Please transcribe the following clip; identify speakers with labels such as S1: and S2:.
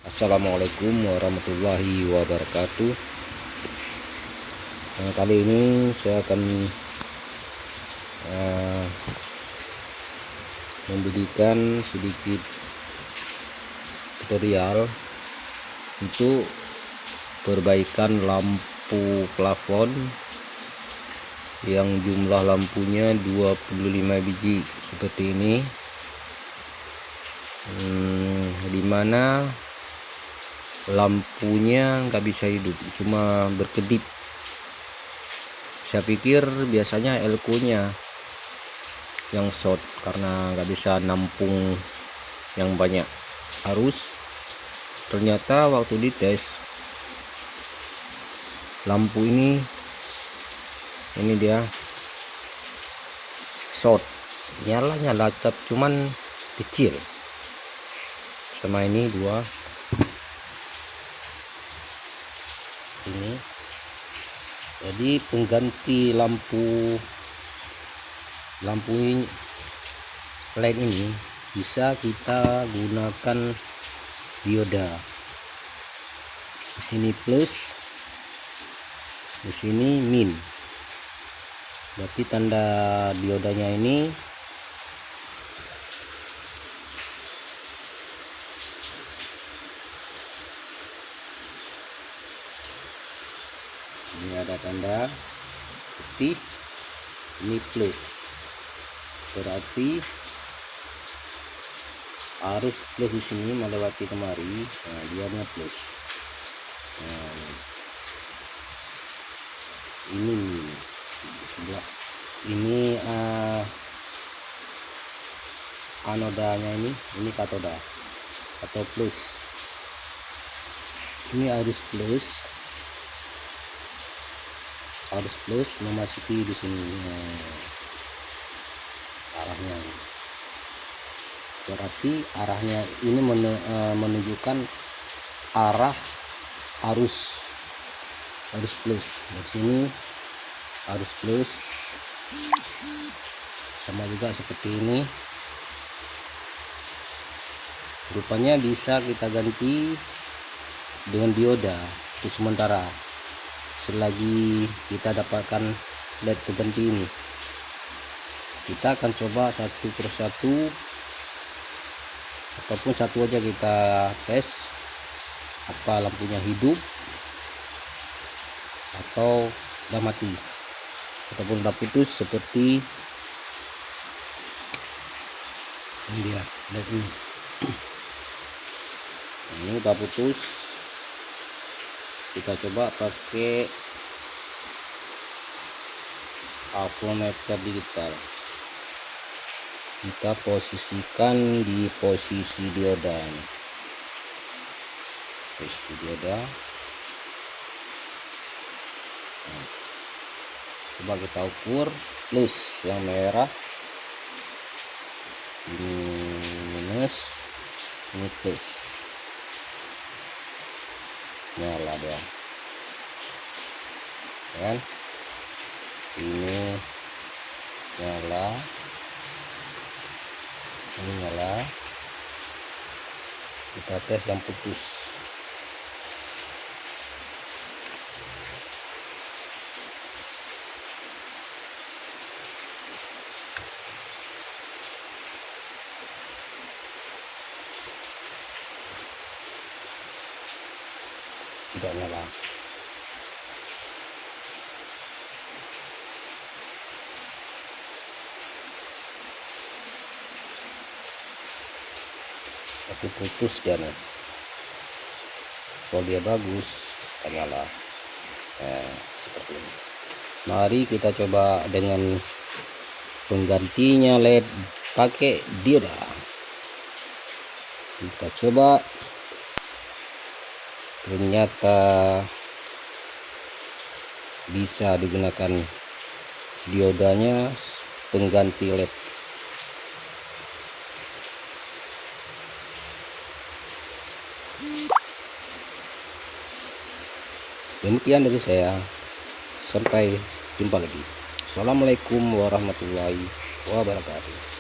S1: Assalamualaikum warahmatullahi wabarakatuh. Kali ini saya akan memberikan sedikit tutorial untuk perbaikan lampu plafon yang jumlah lampunya 25 biji seperti ini, dimana lampunya nggak bisa hidup, cuma berkedip. Saya pikir biasanya elko nya yang short karena nggak bisa nampung yang banyak arus. Ternyata waktu dites lampu ini dia short, nyala tapi cuman kecil. Sama ini dua ini, jadi pengganti lampu LED ini bisa kita gunakan dioda. Di sini plus, di sini min, berarti tanda diodanya ini ada tanda putih, ini plus, berarti arus plus di sini melewati kemari. Nah, dia plus. Ini sebelah ini anodanya, ini katoda atau plus. Ini arus plus memasuki di sini arahnya, berarti arahnya ini menunjukkan arah arus plus. Di sini arus plus, sama juga seperti ini. Rupanya bisa kita ganti dengan dioda untuk sementara selagi kita dapatkan LED pengganti ini. Kita akan coba satu persatu ataupun satu aja kita tes apa lampunya hidup atau udah mati ataupun udah putus. Seperti ini dia LED ini udah putus. Kita coba pakai avometer digital, kita posisikan di posisi dioda. Coba kita ukur plus yang merah, ini minus, ini plus, nyala dia kan, ini nyala, ini nyala. Kita tes yang putus. Tidak nyala. Tapi putus dia nih. Kalau dia bagus akan nyala. Seperti ini. Mari kita coba dengan penggantinya LED pakai dioda. Kita coba. Ternyata bisa digunakan diodanya pengganti LED. Demikian dari saya, sampai jumpa lagi. Assalamualaikum warahmatullahi wabarakatuh.